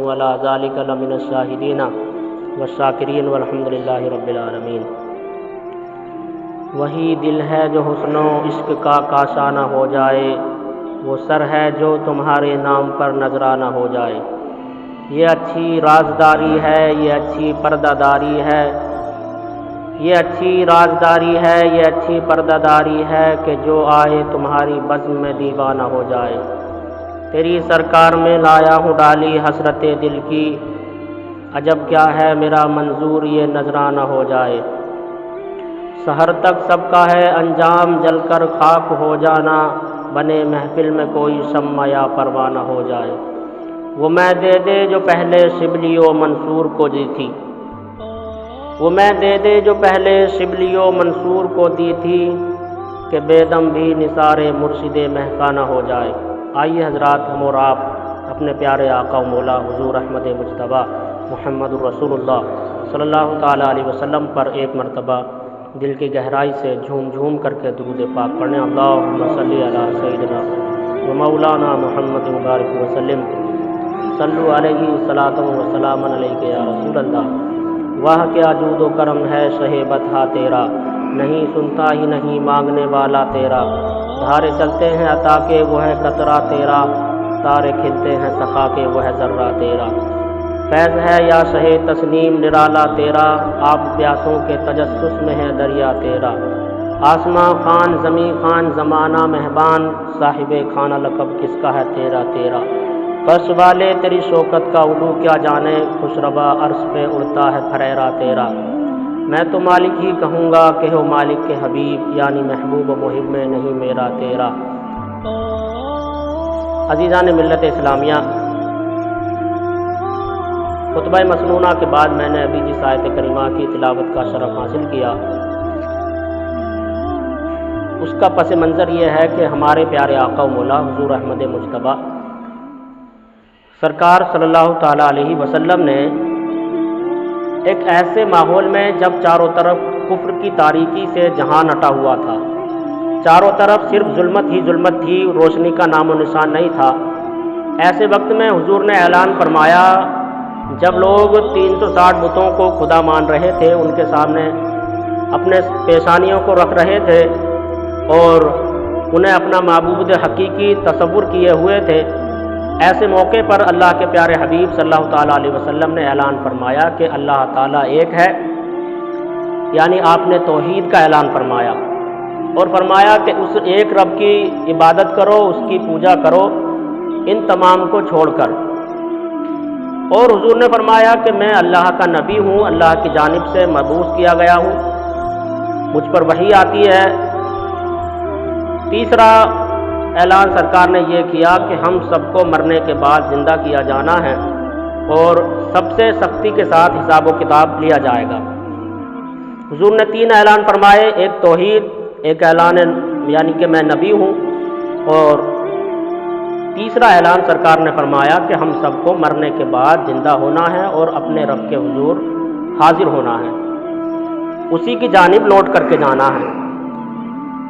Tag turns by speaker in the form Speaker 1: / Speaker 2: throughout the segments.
Speaker 1: وإنه على ذلك لمن الشاهدين والشاکرین والحمد للہ رب العالمین۔ وہی دل ہے جو حسن و عشق کا کاشانہ ہو جائے، وہ سر ہے جو تمہارے نام پر نذرانہ ہو جائے۔ یہ اچھی رازداری ہے، یہ اچھی پردہ داری ہے، یہ اچھی رازداری ہے، یہ اچھی پردہ داری ہے کہ جو آئے تمہاری بزم میں دیوانہ ہو جائے۔ تیری سرکار میں لایا ہوں ڈالی حسرت دل کی، عجب کیا ہے میرا منظور یہ نذرانہ ہو جائے۔ سحر تک سب کا ہے انجام، جل کر خاک ہو جانا، بنے محفل میں کوئی شمع یا پروانہ ہو جائے۔ وہ میں دے دے جو پہلے شبلی و منصور کو دی تھی، وہ میں دے دے جو پہلے شبلی و منصور کو دی تھی، کہ بے دم بھی نثار مرشد مہکانہ ہو جائے۔ آئیے حضرات، ہم اور آپ اپنے پیارے آقا و مولا حضور احمد مجتبی محمد الرسول اللہ صلی اللہ تعالیٰ علیہ وسلم پر ایک مرتبہ دل کی گہرائی سے جھوم جھوم کر کے درود پاک پڑھیں۔ اللہم صلی علی سیدنا و مولانا محمد مبارک وسلم، صلو علیہ صلاۃ و سلام علیک یا رسول اللہ۔ واہ کیا جود و کرم ہے شہ بطحہ تیرا، نہیں سنتا ہی نہیں مانگنے والا تیرا۔ دھارے چلتے ہیں عطا کے وہ ہے قطرہ تیرا، تارے کھلتے ہیں سخا کے وہ ہے ذرہ تیرا۔ فیض ہے یا شہ تسنیم نرالا تیرا، آب پیاسوں کے تجسس میں ہے دریا تیرا۔ آسماں خان زمیں خان زمانہ مہبان، صاحب خانہ لقب کس کا ہے تیرا تیرا۔ فرش والے تیری شوکت کا علو کیا جانے، خوش روا عرش پہ اڑتا ہے پھریرا تیرا۔ میں تو مالک ہی کہوں گا کہ ہو مالک کے حبیب، یعنی محبوب و محب میں نہیں میرا تیرا۔ عزیزان ملت اسلامیہ، خطبہ مسنونہ کے بعد میں نے ابھی جس آیت کریمہ کی تلاوت کا شرف حاصل کیا، اس کا پس منظر یہ ہے کہ ہمارے پیارے آقا و مولا حضور احمد مجتبی سرکار صلی اللہ تعالیٰ علیہ وسلم نے ایک ایسے ماحول میں جب چاروں طرف کفر کی تاریکی سے جہان اٹا ہوا تھا، چاروں طرف صرف ظلمت ہی ظلمت تھی، روشنی کا نام و نشان نہیں تھا، ایسے وقت میں حضور نے اعلان فرمایا، جب لوگ 360 بتوں کو خدا مان رہے تھے، ان کے سامنے اپنے پیشانیوں کو رکھ رہے تھے اور انہیں اپنا معبود حقیقی تصور کیے ہوئے تھے، ایسے موقع پر اللہ کے پیارے حبیب صلی اللہ تعالیٰ علیہ وسلم نے اعلان فرمایا کہ اللہ تعالیٰ ایک ہے، یعنی آپ نے توحید کا اعلان فرمایا اور فرمایا کہ اس ایک رب کی عبادت کرو، اس کی پوجا کرو ان تمام کو چھوڑ کر۔ اور حضور نے فرمایا کہ میں اللہ کا نبی ہوں، اللہ کی جانب سے مبعوث کیا گیا ہوں، مجھ پر وحی آتی ہے۔ تیسرا اعلان سرکار نے یہ کیا کہ ہم سب کو مرنے کے بعد زندہ کیا جانا ہے اور سب سے سختی کے ساتھ حساب و کتاب لیا جائے گا۔ حضور نے 3 اعلان فرمائے، ایک توحید، ایک اعلان یعنی کہ میں نبی ہوں، اور تیسرا اعلان سرکار نے فرمایا کہ ہم سب کو مرنے کے بعد زندہ ہونا ہے اور اپنے رب کے حضور حاضر ہونا ہے، اسی کی جانب لوٹ کر کے جانا ہے۔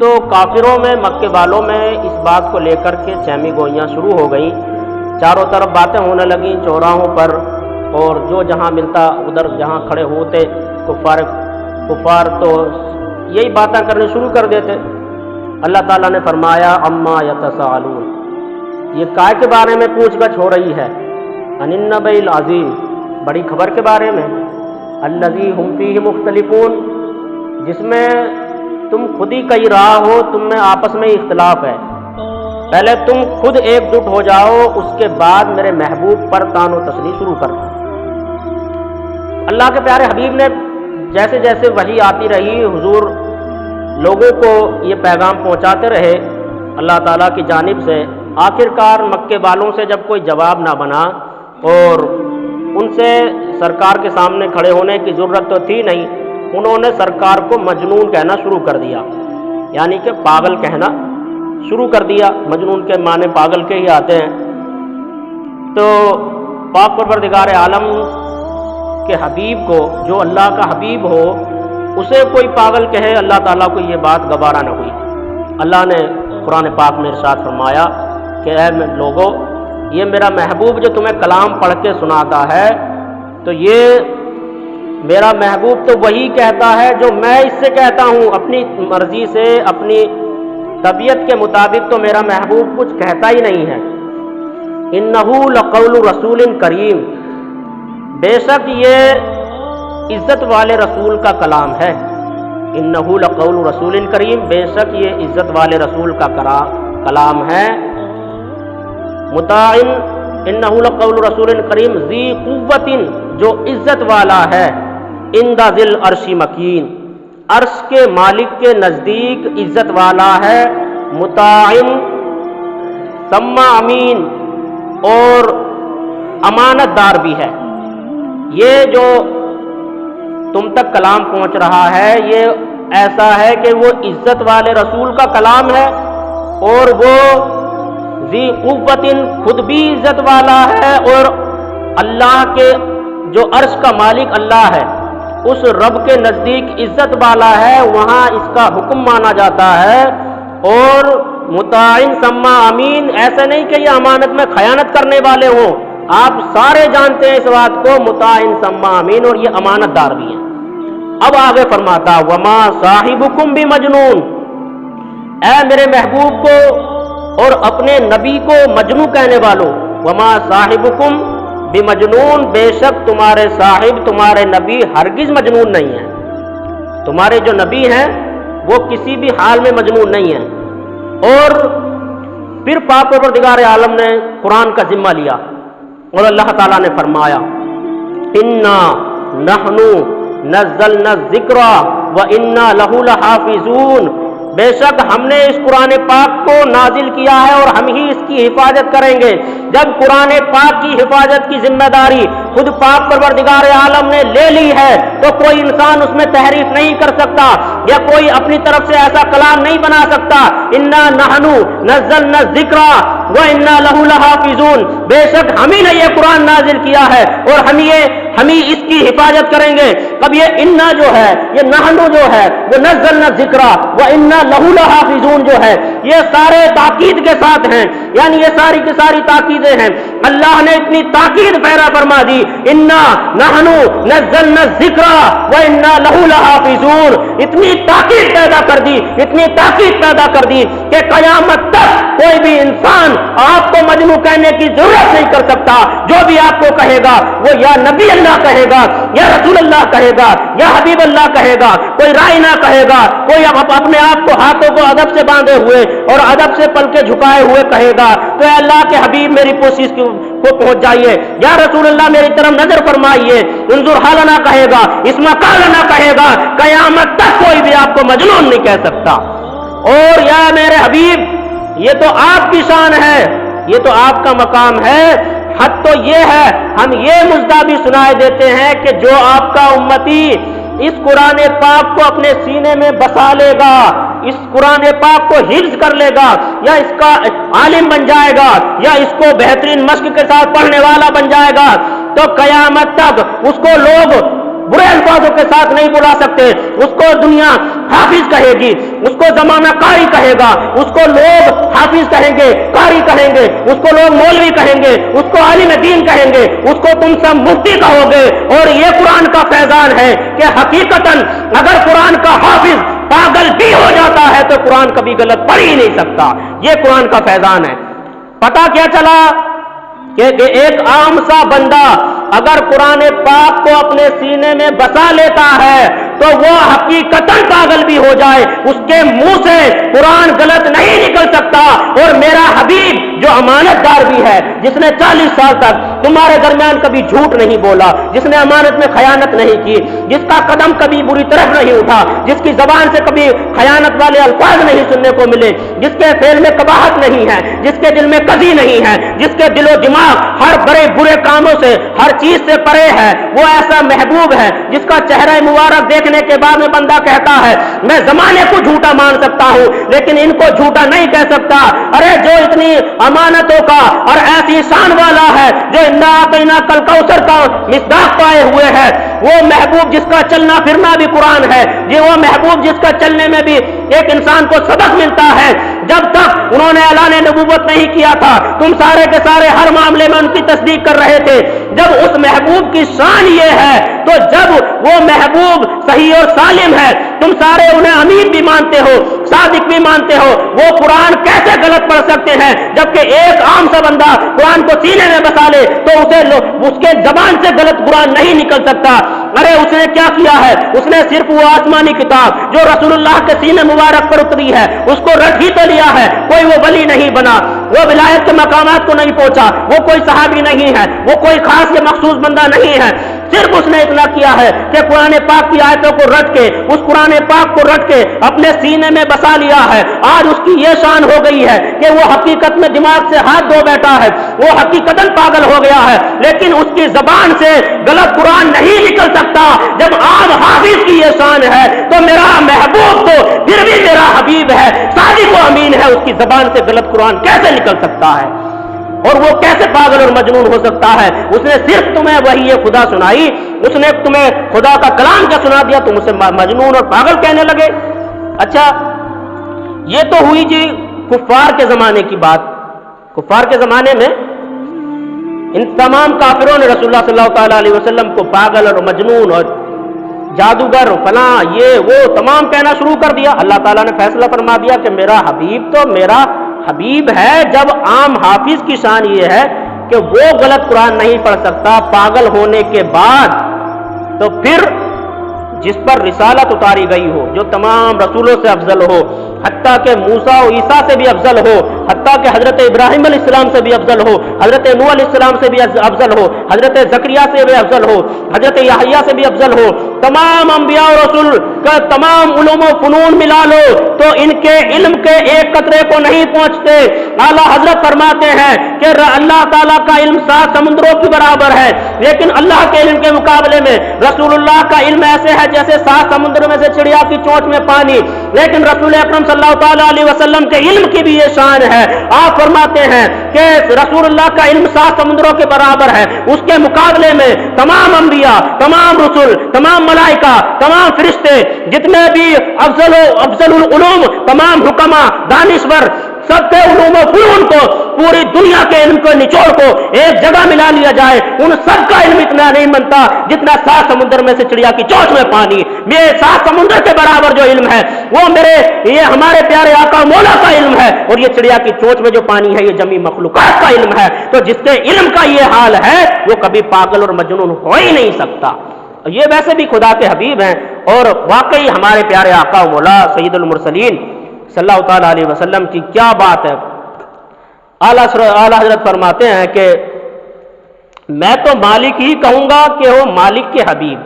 Speaker 1: تو کافروں میں، مکے والوں میں اس بات کو لے کر کے چہمی گوئیاں شروع ہو گئیں، چاروں طرف باتیں ہونے لگیں چوراہوں پر، اور جو جہاں ملتا ادھر جہاں کھڑے ہوتے کفار تو یہی باتیں کرنے شروع کر دیتے۔ اللہ تعالیٰ نے فرمایا اما یتساءلون، یہ کائے کے بارے میں پوچھ گچھ ہو رہی ہے، عن النبأ العظیم، بڑی خبر کے بارے میں، الذی ہم فیہ مختلفون، جس میں تم خود ہی کئی راہ ہو، تم میں آپس میں اختلاف ہے، پہلے تم خود ایک جٹ ہو جاؤ، اس کے بعد میرے محبوب پر تان و تسلی شروع کر دو۔ اللہ کے پیارے حبیب نے جیسے جیسے وحی آتی رہی، حضور لوگوں کو یہ پیغام پہنچاتے رہے اللہ تعالیٰ کی جانب سے۔ آخر کار مکے والوں سے جب کوئی جواب نہ بنا اور ان سے سرکار کے سامنے کھڑے ہونے کی ضرورت تو تھی نہیں، انہوں نے سرکار کو مجنون کہنا شروع کر دیا، یعنی کہ پاگل کہنا شروع کر دیا۔ مجنون کے معنی پاگل کے ہی آتے ہیں۔ تو پاک پروردگار عالم کے حبیب کو، جو اللہ کا حبیب ہو، اسے کوئی پاگل کہے، اللہ تعالیٰ کو یہ بات گوارا نہ ہوئی۔ اللہ نے قرآن پاک میں ارشاد فرمایا کہ اے لوگو، یہ میرا محبوب جو تمہیں کلام پڑھ کے سناتا ہے، تو یہ میرا محبوب تو وہی کہتا ہے جو میں اس سے کہتا ہوں، اپنی مرضی سے اپنی طبیعت کے مطابق تو میرا محبوب کچھ کہتا ہی نہیں ہے۔ انہ لقول رسول کریم، بے شک یہ عزت والے رسول کا کلام ہے۔ انہ لقول رسول کریم، بے شک یہ عزت والے رسول کا کلام ہے۔ مطاع، انہ لقول رسول کریم ذی قوت، جو عزت والا ہے، عند ذی العرش مکین، عرش کے مالک کے نزدیک عزت والا ہے، مطاع ثم امین، اور امانت دار بھی ہے۔ یہ جو تم تک کلام پہنچ رہا ہے یہ ایسا ہے کہ وہ عزت والے رسول کا کلام ہے، اور وہ ذی قوت، خود بھی عزت والا ہے، اور اللہ کے جو عرش کا مالک اللہ ہے اس رب کے نزدیک عزت والا ہے، وہاں اس کا حکم مانا جاتا ہے۔ اور مطاع ثم امین، ایسا نہیں کہ یہ امانت میں خیانت کرنے والے ہوں، آپ سارے جانتے ہیں اس بات کو، مطاع ثم امین، اور یہ امانت دار بھی ہیں۔ اب آگے فرماتا وما صاحبکم بمجنون، اے میرے محبوب کو اور اپنے نبی کو مجنون کہنے والوں، وما صاحبکم بمجنون، بے شک تمہارے صاحب تمہارے نبی ہرگز مجنون نہیں ہیں۔ تمہارے جو نبی ہیں وہ کسی بھی حال میں مجنون نہیں ہیں۔ اور پھر پاک پروردگار عالم نے قرآن کا ذمہ لیا اور اللہ تعالیٰ نے فرمایا انا نحن نزلنا الذکر وانا لہ لحافظون، بے شک ہم نے اس قرآن پاک کو نازل کیا ہے اور ہم ہی اس کی حفاظت کریں گے۔ جب قرآن پاک کی حفاظت کی ذمہ داری خود پاک پروردگار عالم نے لے لی ہے تو کوئی انسان اس میں تحریف نہیں کر سکتا یا کوئی اپنی طرف سے ایسا کلام نہیں بنا سکتا۔ انا نحن نزلنا الذکر وانا لہ لحافظون، بے شک ہم ہی نے یہ قرآن نازل کیا ہے اور ہم ہی اس کی حفاظت کریں گے۔ اب یہ انا جو ہے، یہ نحن جو ہے، وہ نزلنا الذکر وانا لہ لحافظون جو ہے، یہ سارے تاکید کے ساتھ ہیں، یعنی یہ ساری کی ساری تاکیدیں ہیں۔ اللہ نے اتنی تاکید پیرا فرما دی، انا نحن نزلنا الذکر وانا لہ لحافظون، اتنی تاکید پیدا کر دی، اتنی تاکید پیدا کر دی کہ قیامت تک کوئی بھی انسان آپ کو مجنون کہنے کی ضرورت نہیں کر سکتا۔ جو بھی آپ کو کہے گا وہ یا نبی اللہ کہے گا، یا رسول اللہ کہے گا، یا حبیب اللہ کہے گا، کوئی رائنا کہے گا، کوئی اپنے آپ کو ہاتھوں کو ادب سے باندھے ہوئے اور ادب سے پلکے جھکائے ہوئے کہے گا، تو اے اللہ کے حبیب میری کوشش کو پہنچ جائیے، یا رسول اللہ میری طرف نظر فرمائیے، انظر حالنا کہے گا، اسما قالنا کہے گا، قیامت تک کوئی بھی آپ کو مجنون نہیں کہہ سکتا۔ اور یا میرے حبیب، یہ تو آپ کی شان ہے، یہ تو آپ کا مقام ہے۔ حد تو یہ ہے، ہم یہ مژدہ بھی سنائے دیتے ہیں کہ جو آپ کا امتی اس قرآن پاک کو اپنے سینے میں بسا لے گا، اس قرآن پاک کو حفظ کر لے گا، یا اس کا عالم بن جائے گا، یا اس کو بہترین مشق کے ساتھ پڑھنے والا بن جائے گا، تو قیامت تک اس کو لوگ برے الفاظوں کے ساتھ نہیں بلا سکتے۔ اس کو دنیا حافظ کہے گی، اس کو زمانہ قاری کہے گا، اس کو لوگ حافظ کہیں گے، قاری کہیں گے، اس کو لوگ مولوی کہیں گے، اس کو عالم دین کہیں گے، اس کو تم سب مفتی کہو گے۔ اور یہ قرآن کا فیضان ہے کہ حقیقتاً اگر قرآن کا حافظ پاگل بھی ہو جاتا ہے تو قرآن کبھی غلط پڑھ ہی نہیں سکتا۔ یہ قرآن کا فیضان ہے۔ پتہ کیا چلا کہ ایک عام سا بندہ اگر قرآن پاک کو اپنے سینے میں بسا لیتا ہے تو وہ حقیقتاً پاگل بھی ہو جائے، اس کے منہ سے قرآن غلط نہیں نکل سکتا۔ اور میرا حبیب جو امانت دار بھی ہے، جس نے 40 سال تک تمہارے درمیان کبھی جھوٹ نہیں بولا، جس نے امانت میں خیانت نہیں کی، جس کا قدم کبھی بری طرف نہیں اٹھا، جس کی زبان سے کبھی خیانت والے الفاظ نہیں سننے کو ملے، جس کے فعل میں قباحت نہیں ہے، جس کے دل میں کزی نہیں ہے، جس کے دل و دماغ ہر بڑے برے کاموں سے، ہر چیز سے پرے ہے، وہ ایسا محبوب ہے جس کا چہرہ مبارک دیکھنے کے بعد میں بندہ کہتا ہے میں زمانے کو جھوٹا مان سکتا ہوں لیکن ان کو جھوٹا نہیں کہہ سکتا۔ ارے جو اتنی امانتوں کا اور ایسی شان والا ہے، جو انا اعطینا کل کوثر کا مصداق پائے ہوئے ہے، وہ محبوب جس کا چلنا پھرنا بھی قرآن ہے، یہ وہ محبوب جس کا چلنے میں بھی ایک انسان کو سبق ملتا ہے، جب تک انہوں نے اعلان نبوت نہیں کیا تھا تم سارے کے سارے ہر معاملے میں ان کی تصدیق کر رہے تھے۔ جب اس محبوب کی شان یہ ہے تو جب وہ محبوب صحیح اور سالم ہے تم سارے انہیں امین بھی مانتے ہو، صادق بھی مانتے ہو، وہ قرآن کیسے غلط پڑھ سکتے ہیں؟ جبکہ ایک عام سا بندہ قرآن کو سینے میں بسا لے تو اس کے زبان سے غلط قرآن نہیں نکل سکتا۔ ارے اس نے کیا کیا ہے؟ اس نے صرف وہ آسمانی کتاب جو رسول اللہ کے سینے مبارک پر اتری ہے اس کو رٹ ہی تو لیا ہے، کوئی وہ ولی نہیں بنا، وہ ولایت کے مقامات کو نہیں پہنچا، وہ کوئی صحابی نہیں ہے، وہ کوئی خاص یا مخصوص بندہ نہیں ہے، صرف اس نے اتنا کیا ہے کہ قرآن پاک کی آیتوں کو رٹ کے اس قرآن پاک کو رٹ کے اپنے سینے میں بسا لیا ہے۔ آج اس کی یہ شان ہو گئی ہے کہ وہ حقیقت میں دماغ سے ہاتھ دھو بیٹھا ہے، وہ حقیقتاً پاگل ہو گیا ہے، لیکن اس کی زبان سے غلط قرآن نہیں نکل سکتا۔ جب عام حافظ کی یہ شان ہے تو میرا محبوب تو پھر بھی میرا حبیب ہے، صادق و امین ہے، اس کی زبان سے غلط قرآن کیسے نکل سکتا ہے؟ اور وہ کیسے پاگل اور مجنون ہو سکتا ہے؟ اس نے صرف تمہیں وحی خدا سنائی، اس نے تمہیں خدا کا کلام کیا سنا دیا، تم اسے مجنون اور پاگل کہنے لگے۔ اچھا یہ تو ہوئی جی کفار کے زمانے کی بات۔ کفار کے زمانے میں ان تمام کافروں نے رسول اللہ صلی اللہ تعالیٰ علیہ وسلم کو پاگل اور مجنون اور جادوگر فلاں یہ وہ تمام کہنا شروع کر دیا۔ اللہ تعالیٰ نے فیصلہ فرما دیا کہ میرا حبیب تو میرا حبیب ہے۔ جب عام حافظ کی شان یہ ہے کہ وہ غلط قرآن نہیں پڑھ سکتا پاگل ہونے کے بعد، تو پھر جس پر رسالت اتاری گئی ہو، جو تمام رسولوں سے افضل ہو، حتیٰ کہ موسیٰ و عیسیٰ سے بھی افضل ہو، حتیٰ کہ حضرت ابراہیم علیہ السلام سے بھی افضل ہو، حضرت نوح علیہ السلام سے بھی افضل ہو، حضرت زکریا سے بھی افضل ہو، حضرت یحییٰ سے بھی افضل ہو، تمام انبیاء و رسول کا تمام علوم و فنون ملا لو تو ان کے علم کے ایک قطرے کو نہیں پہنچتے۔ اعلیٰ حضرت فرماتے ہیں کہ اللہ تعالیٰ کا علم 7 سمندروں کی برابر ہے، لیکن اللہ کے علم کے مقابلے میں رسول اللہ کا علم ایسے ہے جیسے 7 سمندر میں سے چڑیا کی چونچ میں پانی۔ لیکن رسول اکرم صلی اللہ تعالیٰ علیہ وسلم کے علم کی بھی یہ شان ہے، آپ فرماتے ہیں کہ رسول اللہ کا علم 7 سمندروں کے برابر ہے، اس کے مقابلے میں تمام انبیاء، تمام رسول، تمام ملائکہ، تمام فرشتے، جتنے بھی افضل العلوم، تمام حکما، دانشور، سب کے علوم و فنون کو، پوری دنیا کے علم کو نچوڑ کو ایک جگہ ملا لیا جائے، ان سب کا علم اتنا نہیں بنتا جتنا 7 سمندر میں سے چڑیا کی چونچ میں پانی۔ یہ 7 سمندر کے برابر جو علم ہے وہ یہ ہمارے پیارے آقا مولا کا علم ہے، اور یہ چڑیا کی چونچ میں جو پانی ہے یہ جمی مخلوقات کا علم ہے۔ تو جس کے علم کا یہ حال ہے وہ کبھی پاگل اور مجنون ہو ہی نہیں سکتا۔ یہ ویسے بھی خدا کے حبیب ہیں، اور واقعی ہمارے پیارے آقا مولا سید المرسلین صلی اللہ تعالیٰ علیہ وسلم کی کیا بات ہے۔ اعلیٰ حضرت فرماتے ہیں کہ میں تو مالک ہی کہوں گا کہ وہ مالک کے حبیب،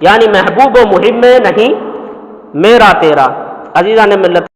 Speaker 1: یعنی محبوب و محب میں نہیں، میرا تیرا۔ عزیزان ملت